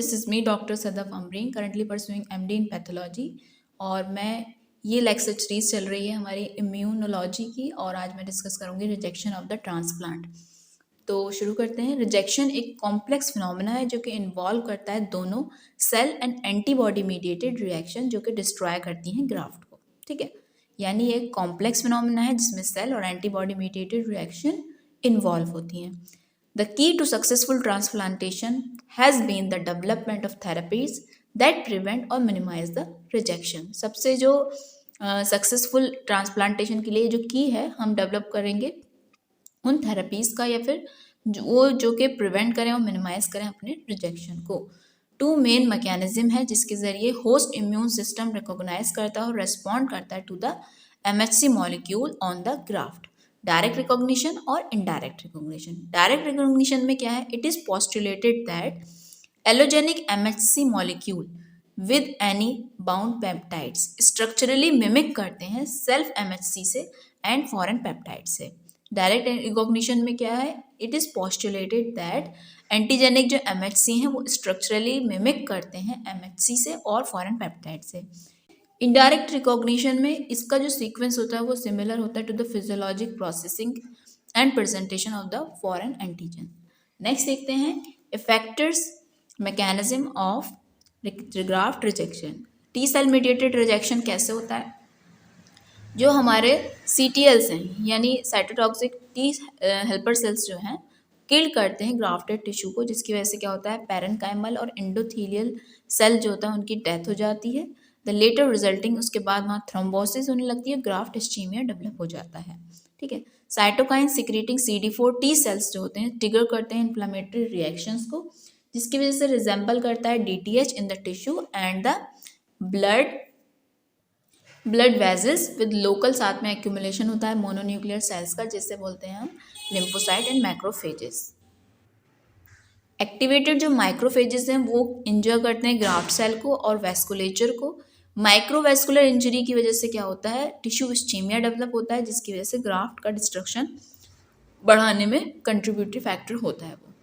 This is me doctor Sadaf Amreen currently pursuing MD in pathology और मैं ये लेक्चर सीरीज चल रही है हमारी इम्यूनोलॉजी की और आज मैं डिस्कस करूँगी रिजेक्शन ऑफ द ट्रांसप्लांट। तो शुरू करते हैं। रिजेक्शन एक कॉम्प्लेक्स फिनोमेना है जो कि इन्वॉल्व करता है दोनों cell and antibody mediated reaction जो कि डिस्ट्रॉय करती हैं ग्राफ्ट को। ठीक है, यानी ये एक कॉम्प्लेक्स फिनोमेना है जिसमें सेल और एंटीबॉडी मीडिएटेड रिएक्शन इन्वॉल्व होती हैं। The key to successful transplantation has been the development of therapies that prevent or minimize the rejection. सबसे जो सक्सेसफुल ट्रांसप्लांटेशन के लिए जो की है हम डेवलप करेंगे उन थेरेपीज़ का या फिर जो कि प्रिवेंट करें और मिनिमाइज करें अपने रिजेक्शन को। टू मेन मैकेनिज्म है जिसके ज़रिए होस्ट इम्यून सिस्टम रिकॉग्नाइज करता है और रेस्पॉन्ड करता है to the MHC molecule on the graft. Direct recognition और इनडायरेक्ट रिकॉग्निशन। डायरेक्ट रिकॉग्निशन में क्या है, it is postulated that allogenic MHC molecule with any bound peptides structurally mimic करते हैं सेल्फ MHC से एंड फॉरेन पेप्टाइड से। Direct recognition में क्या है, it is postulated that antigenic जो MHC हैं वो स्ट्रक्चरली मिमिक करते हैं MHC से और फॉरेन पेप्टाइड से। इनडायरेक्ट रिकॉग्निशन में इसका जो सीक्वेंस होता है वो सिमिलर होता है to the physiologic processing and presentation of the foreign antigen. Next देखते हैं effectors mechanism of graft rejection. T cell mediated rejection कैसे होता है, जो हमारे CTLs हैं यानी साइटोटॉक्सिक टी हेल्पर सेल्स जो हैं किल करते हैं ग्राफ्टेड टिश्यू को, जिसकी वजह से क्या होता है पैरेन्काइमल और एंडोथेलियल सेल जो होता है उनकी डेथ हो जाती है। द लेटर रिजल्टिंग उसके बाद वहाँ थ्रोम्बोसिस होने लगती है, ग्राफ्ट इस्चीमिया डेवलप हो जाता है। ठीक है, cytokine secreting CD4 T cells जो होते हैं ट्रिगर करते हैं इन्फ्लामेटरी रिएक्शंस को, जिसकी वजह से रिजेंबल करता है DTH in the tissue and the blood vessels with local साथ में एक्यूमुलेशन होता है मोनोन्यूक्लियर सेल्स का, जिससे बोलते हैं हम लिम्फोसाइट एंड मैक्रोफेजेस। एक्टिवेटेड जो माइक्रोफेजेस हैं वो इंजर करते हैं ग्राफ्ट सेल को और वेस्कुलेचर को। माइक्रोवेस्कुलर इंजरी की वजह से क्या होता है, टिश्यू इस्चीमिया डेवलप होता है, जिसकी वजह से ग्राफ्ट का डिस्ट्रक्शन बढ़ाने में कंट्रीब्यूटरी फैक्टर होता है वो।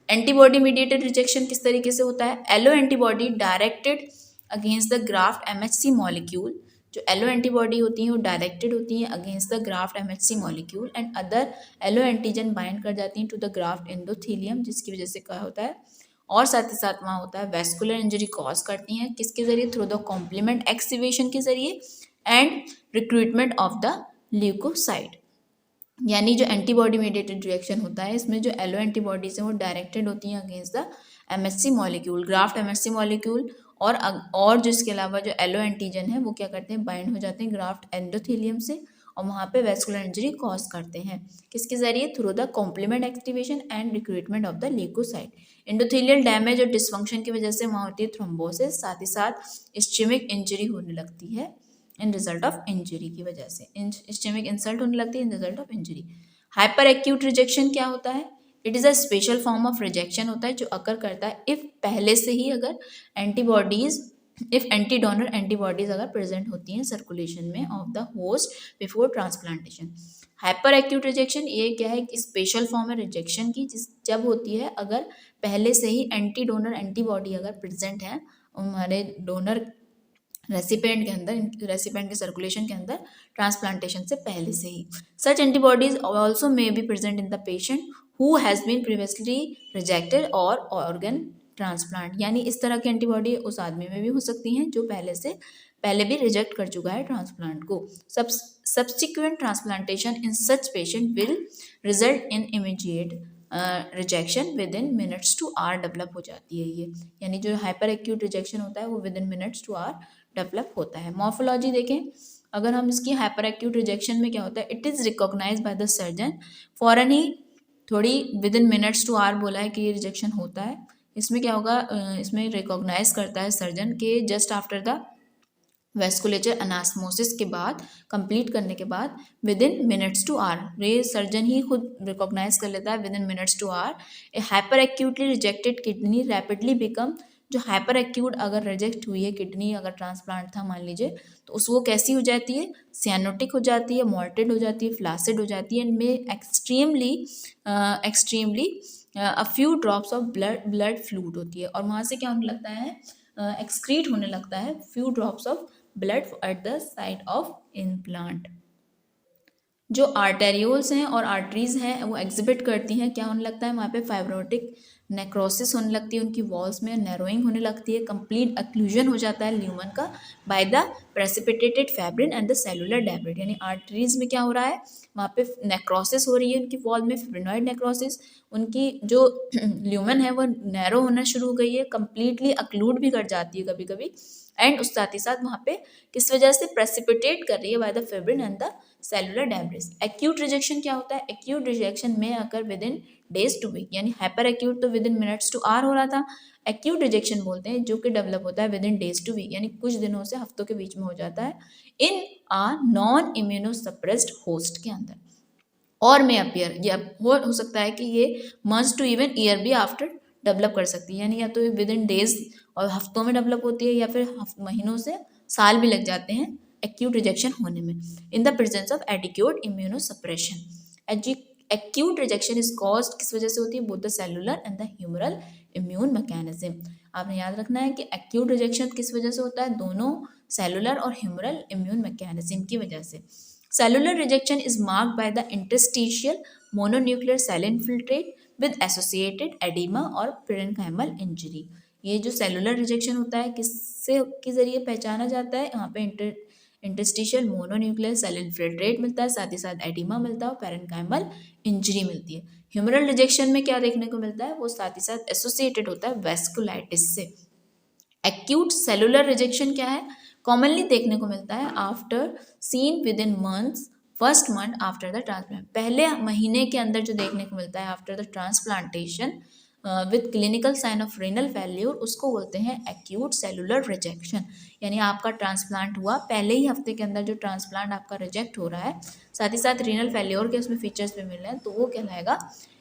एंटीबॉडी मीडिएटेड रिजेक्शन किस तरीके से होता है, allo antibody directed against the graft MHC molecule. जो एलो एंटीबॉडी होती हैं वो डायरेक्टेड होती हैं against the graft MHC molecule and other allo antigen bind कर जाती हैं टू द ग्राफ्ट एंडोथेलियम, जिसकी वजह से क्या होता है और साथ ही साथ वहाँ होता है वेस्कुलर इंजरी कॉज करती हैं किसके जरिए, थ्रू द कॉम्प्लीमेंट एक्टिवेशन के जरिए and recruitment of the leukocyte. यानी जो एंटीबॉडी मीडिएटेड रिएक्शन होता है इसमें जो एलो एंटीबॉडीज हैं वो डायरेक्टेड होती हैं against the MHC molecule, graft MHC molecule और जो इसके अलावा जो एलो एंटीजन है वो क्या करते हैं बाइंड हो जाते हैं ग्राफ्ट एंडोथेलियम से और वहाँ पे वेस्कुलर इंजरी कॉज करते हैं किसके जरिए, through the complement activation and recruitment of the leukocyte. Endothelial damage और डिसफंक्शन की वजह से वहाँ होती है थ्रोम्बोसिस, साथ ही साथ इस्चेमिक इंजरी होने लगती है इन रिजल्ट ऑफ इंजरी की वजह से, इस्चेमिक इंसल्ट होने लगती है इन result of injury. Hyper acute rejection क्या होता है, it is a special form of rejection होता है जो अकर करता है इफ़ पहले से ही अगर एंटी डोनर एंटीबॉडीज अगर प्रेजेंट होती हैं सर्कुलेशन में of the host before transplantation. Hyper acute rejection ये क्या है कि स्पेशल फॉर्म है रिजेक्शन की जब होती है अगर पहले से ही एंटी डोनर एंटीबॉडी अगर प्रेजेंट है हमारे डोनर रेसिपेंट के अंदर, रेसिपेंट के सर्कुलेशन के अंदर ट्रांसप्लांटेशन से पहले से ही। Such antibodies also may be present in the patient who has been previously rejected और ऑर्गन ट्रांसप्लांट। यानी इस तरह की एंटीबॉडी उस आदमी में भी हो सकती हैं जो पहले भी रिजेक्ट कर चुका है ट्रांसप्लांट को। Subsequent transplantation in such patient will result in immediate rejection within minutes to hour develop हो जाती है ये, यानी जो हाइपर एक्यूट रिजेक्शन होता है वो within minutes to hour develop होता है। मॉर्फोलॉजी देखें, अगर हम इसकी हाइपर एक्यूट रिजेक्शन में क्या होता है, it is recognize by the surgeon फॉरन ही, थोड़ी within minutes to hour बोला है कि ये रिजेक्शन होता है। इसमें क्या होगा, इसमें रिकॉग्नाइज करता है सर्जन के just after the vasculature anastomosis के बाद कंप्लीट करने के बाद within minutes to hour, ये सर्जन ही खुद रिकॉग्नाइज कर लेता है within minutes to hour. A hyper acutely rejected kidney rapidly become, जो हाइपर एक्यूट अगर रिजेक्ट हुई है किडनी अगर ट्रांसप्लांट था मान लीजिए तो वो कैसी हो जाती है, सियानोटिक हो जाती है, मॉल्टेड हो जाती है, फ्लासिड हो जाती है एंड में extremely a few drops of blood fluid होती है, और वहाँ से क्या होने लगता है, एक्सक्रीट होने लगता है few drops of blood at the site of implant. जो आर्टेरियोल्स हैं और आर्टरीज हैं वो एग्जिबिट करती हैं, क्या होने लगता है वहाँ पे फाइब्रोटिक नेक्रोसिस होने लगती है, उनकी वॉल्स में नैरोइंग होने लगती है, कंप्लीट अक्लूजन हो जाता है ल्यूमन का by the precipitated fibrin and the cellular debris. यानी आर्टरीज में क्या हो रहा है, वहाँ पे नेक्रोसिस हो रही है उनकी वॉल में, फिब्रिनॉइड नेक्रोसिस, उनकी जो ल्यूमन है वो नैरो होना शुरू हो गई है, कंप्लीटली अक्लूड भी कर जाती है कभी कभी, एंड उस साथ ही साथ वहाँ पे किस वजह से प्रेसिपिटेट कर रही है by the fibrin and the cellular debris. Acute rejection क्या होता है, एक्यूट रिजेक्शन में occur within days to week, यानी हाइपर एक्यूट तो within minutes to hour हो रहा था, एक्यूट रिजेक्शन बोलते हैं जो कि डेवलप होता है within days to week, यानी कुछ दिनों से हफ्तों के बीच में हो जाता है इन आ नॉन इम्यूनो सप्रेस्ड होस्ट के अंदर, और में अपियर, या हो सकता है कि ये मंथ्स टू इवन ईयर भी आफ्टर डेवलप कर सकती है, यानी या तो विद इन डेज और हफ्तों में डेवलप होती है, या फिर महीनों से साल भी लग जाते हैं एक्यूट रिजेक्शन होने में in the presence of adequate immuno suppression. Acute rejection is cause किस वजह से होती है, both the cellular and the humoral immune mechanism. आपने याद रखना है कि एक्यूट रिजेक्शन किस वजह से होता है, दोनों सेलुलर और ह्यूमरल इम्यून मैकेनिज्म की वजह से। Cellular rejection is marked by the interstitial mononuclear cell infiltrate with associated edema और parenchymal injury। ये जो सेलुलर रिजेक्शन होता है किससे के जरिए पहचाना जाता है, यहाँ पे इंटरस्टिशियल मोनोन्यूक्लियर सेल इन्फिल्ट्रेट मिलता है, साथ ही साथ एडिमा मिलता है और पेरेन्काइमल इंजरी मिलती है। ह्यूमरल रिजेक्शन में क्या देखने को मिलता है, वो साथ ही साथ एसोसिएटेड होता है वेस्कुलाइटिस से। एक्यूट सेलुलर रिजेक्शन क्या है, कॉमनली देखने को मिलता है after seen within months, first month after the transplant, पहले महीने के अंदर जो देखने को मिलता है after the transplantation with clinical sign of renal failure, उसको बोलते हैं एक्यूट सेलुलर रिजेक्शन। यानी आपका ट्रांसप्लांट हुआ, पहले ही हफ्ते के अंदर जो ट्रांसप्लांट आपका रिजेक्ट हो रहा है, साथ ही साथ रेनल फेल्योर के उसमें फीचर्स भी मिल रहे हैं, तो वो कहलाएगा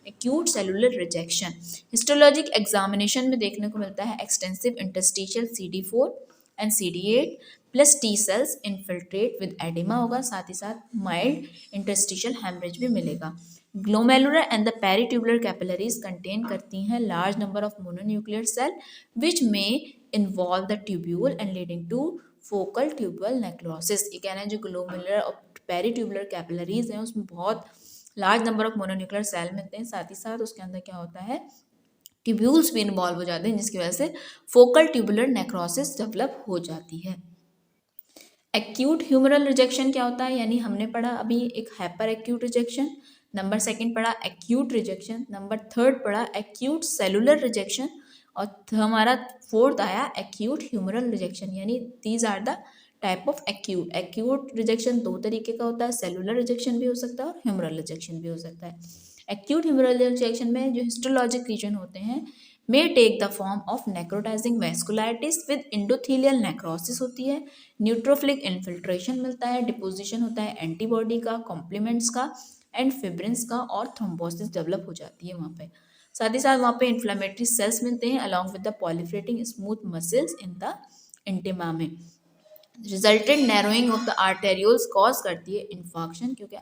acute cellular rejection. Histologic examination में देखने को मिलता है extensive interstitial CD4 and CD8 plus T cells infiltrate with oedema होगा, साथ ही साथ माइल्ड इंटरस्टिशियल हेमरेज भी मिलेगा। Glomerular and the peritubular capillaries contain करती हैं large number of mononuclear cell which में involve the tubule and leading to focal tubule necrosis. ये कहना है जो ग्लोमेरुलर और पेरिट्यूबुलर कैपिलरीज हैं उसमें बहुत large number of mononuclear cell मिलते हैं, साथ ही साथ उसके अंदर क्या होता है, ट्यूब्यूल्स भी इन्वॉल्व हो जाते हैं, जिसकी वजह से फोकल ट्यूबुलर नेक्रोसिस डेवलप हो जाती है। एक्यूट ह्यूमरल रिजेक्शन क्या होता है, यानी हमने पढ़ा अभी एक hyper acute rejection, number second पढ़ा एक्यूट रिजेक्शन, नंबर थर्ड पढ़ा एक्यूट सेलुलर रिजेक्शन, और हमारा फोर्थ आया एक्यूट ह्यूमरल रिजेक्शन। यानी these are the type of acute. Acute rejection दो तरीके का होता है, सेलुलर रिजेक्शन भी हो सकता है और ह्यूमरल रिजेक्शन भी हो सकता है। एक्यूट ह्यूमरल रिजेक्शन में जो हिस्टोलॉजिक रीजन होते हैं may take the form of necrotizing vasculitis with endothelial necrosis होती है, न्यूट्रोफिलिक इन्फिल्ट्रेशन मिलता है, डिपोजिशन होता है एंटीबॉडी का, कॉम्प्लीमेंट्स का एंड फिब्रिन्स का, और थ्रोम्बोसिस डेवलप हो जाती है वहाँ पे। साथ ही साथ वहाँ पे इन्फ्लेमेटरी सेल्स मिलते हैं along with the proliferating smooth muscles in the intima में। Resultant narrowing of the arterioles cause करती है इन्फाक्शन, क्योंकि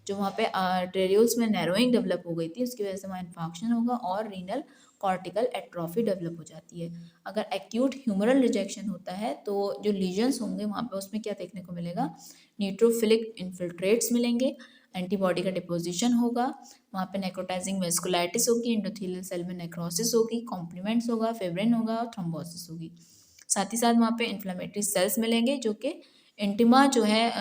जो वहाँ पे आर्टेरियोल्स में नैरोइंग डेवलप हो गई थी उसकी वजह से वहाँ इन्फाक्शन होगा और रीनल कॉर्टिकल एट्रोफी डेवलप हो जाती है। अगर एक्यूट ह्यूमरल रिजेक्शन होता है तो जो लीजन्स होंगे वहाँ पे उसमें क्या देखने को मिलेगा, न्यूट्रोफिलिक इन्फिल्ट्रेट्स मिलेंगे, एंटीबॉडी का डिपोजिशन होगा, वहाँ पे नेक्रोटाइजिंग वेस्कुलाइटिस होगी, एंडोथेलियल सेल में नेक्रोसिस होगी, कॉम्प्लीमेंट्स होगा, फिब्रिन होगा और थ्रोम्बोसिस होगी। साथ ही साथ वहाँ पे इन्फ्लेमेटरी सेल्स मिलेंगे जो कि इंटिमा जो है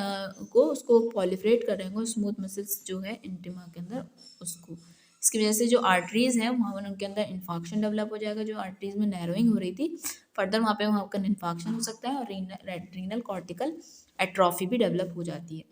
को उसको पॉलिफरेट करेंगे, स्मूथ मसल्स जो है इंटिमा के अंदर उसको, इसकी वजह से जो आर्टरीज हैं वहाँ पर उनके अंदर इन्फाक्शन डेवलप हो जाएगा, जो आर्टरीज में नैरोइंग हो रही थी फर्दर वहाँ पर इन्फाक्शन हो सकता है और रीनल कॉर्टिकल एट्रोफी भी डेवलप हो जाती है।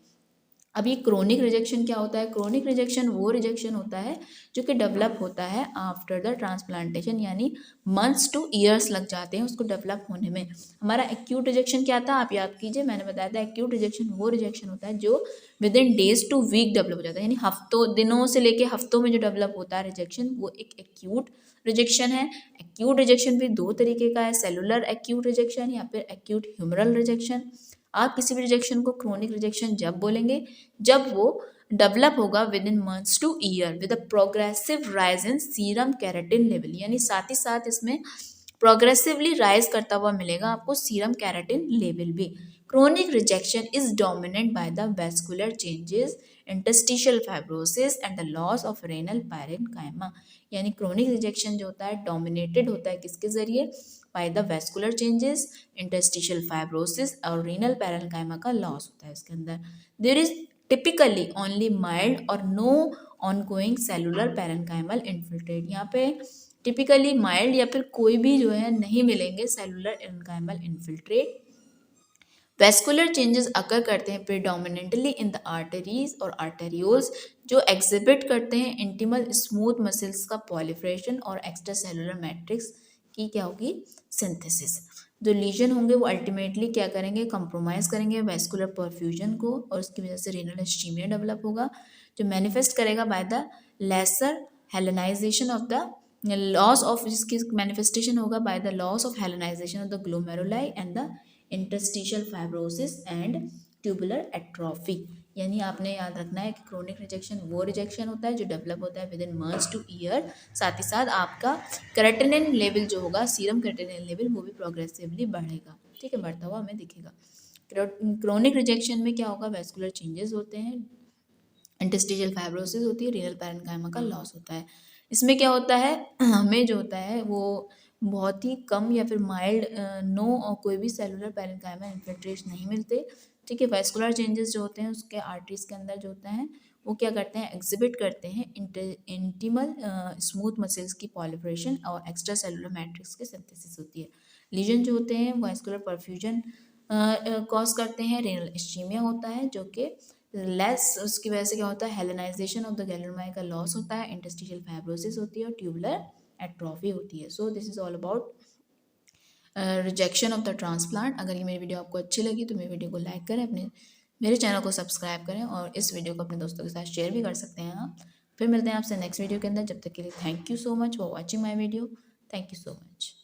अब ये क्रोनिक रिजेक्शन क्या होता है, क्रोनिक रिजेक्शन वो रिजेक्शन होता है जो कि डेवलप होता है आफ्टर द ट्रांसप्लांटेशन, यानी मंथ्स टू ईयर्स लग जाते हैं उसको डेवलप होने में। हमारा एक्यूट रिजेक्शन क्या था आप याद कीजिए, मैंने बताया था एक्यूट रिजेक्शन वो रिजेक्शन होता है जो within days to week develop हो जाता है, यानी हफ्तों दिनों से लेके हफ्तों में जो डेवलप होता है रिजेक्शन वो एक एक्यूट रिजेक्शन है। एक्यूट रिजेक्शन भी दो तरीके का है, सेलुलर एक्यूट रिजेक्शन या फिर एक्यूट ह्यूमरल रिजेक्शन। आप किसी भी रिजेक्शन को क्रोनिक रिजेक्शन जब बोलेंगे जब वो डेवलप होगा with in months two year with a progressive rise in serum creatinine level, यानी साथ ही साथ इसमें प्रोग्रेसिवली राइज करता हुआ मिलेगा आपको सीरम कैरेटिन लेवल भी। Chronic rejection is dominate by the vascular changes, interstitial fibrosis and the loss of renal parenchyma, यानी क्रोनिक रिजेक्शन जो होता है डोमिनेटेड होता है किसके जरिए, by the vascular changes, interstitial fibrosis और रीनल पैरेन्काइमा का लॉस होता है इसके अंदर। There is typically only mild और no ongoing cellular parenchymal infiltrate, यहाँ पे टिपिकली माइल्ड या फिर कोई भी जो है नहीं मिलेंगे cellular parenchymal infiltrate. Vascular changes अकर करते हैं प्रिडोमिनेंटली इन द आर्टरीज और आर्टेरियोल्स, जो एग्जिबिट करते हैं इंटीमल स्मूथ मसल्स का पॉलिफरेशन और एक्स्ट्रा सेलुलर मैट्रिक्स की क्या होगी, सिंथेसिस। जो लीजन होंगे वो अल्टीमेटली क्या करेंगे, कंप्रोमाइज करेंगे वेस्कुलर परफ्यूजन को और उसकी वजह से रेनल इस्चीमिया डेवलप होगा, जो मैनिफेस्ट करेगा by the lesser hyalinization of the loss of, जिसकी मैनिफेस्टेशन होगा by the loss of hyalinization of the glomeruli and the interstitial fibrosis and tubular atrophy. यानी आपने याद रखना है कि क्रोनिक रिजेक्शन वो रिजेक्शन होता है जो डेवलप होता है within months two year, साथ ही साथ आपका क्रेटिनिन लेवल जो होगा, सीरम क्रेटिनिन लेवल वो भी प्रोग्रेसिवली बढ़ेगा, ठीक है, बढ़ता हुआ हमें दिखेगा। क्रोनिक रिजेक्शन में क्या होगा, वेस्कुलर चेंजेस होते हैं, इंटरस्टिशियल फाइब्रोसिस होती है, रीनल पैरेन्काइमा का लॉस होता है। इसमें क्या होता है, हमें जो होता है वो बहुत ही कम या फिर माइल्ड नो और कोई भी सेलुलर पैरेन्काइमा इन्फिल्ट्रेशन नहीं मिलते, ठीक है। वेस्कुलर चेंजेस जो होते हैं उसके आर्टरीज के अंदर जो होते हैं वो क्या करते हैं, एग्जिबिट करते हैं इंटीमल स्मूथ मसल्स की पॉलिफरेशन और एक्स्ट्रा सेलुलर मैट्रिक्स के सिंथेसिस होती है। लीजन जो होते हैं वेस्कुलर परफ्यूजन कॉज करते हैं, रेनल इस्चीमिया होता है जो कि लेस, उसकी वजह से क्या होता है, हेलेनाइजेशन ऑफ द गैलेनोमाई का लॉस होता है, इंटरस्टिशियल फाइब्रोसिस होती है और ट्यूबुलर एट्रोफी होती है। So this is all about rejection of the transplant. अगर ये मेरी वीडियो आपको अच्छी लगी तो मेरी वीडियो को लाइक करें, अपने मेरे चैनल को सब्सक्राइब करें और इस वीडियो को अपने दोस्तों के साथ शेयर भी कर सकते हैं आप। फिर मिलते हैं आपसे नेक्स्ट वीडियो के अंदर, जब तक के लिए thank you so much for watching my video, thank you so much.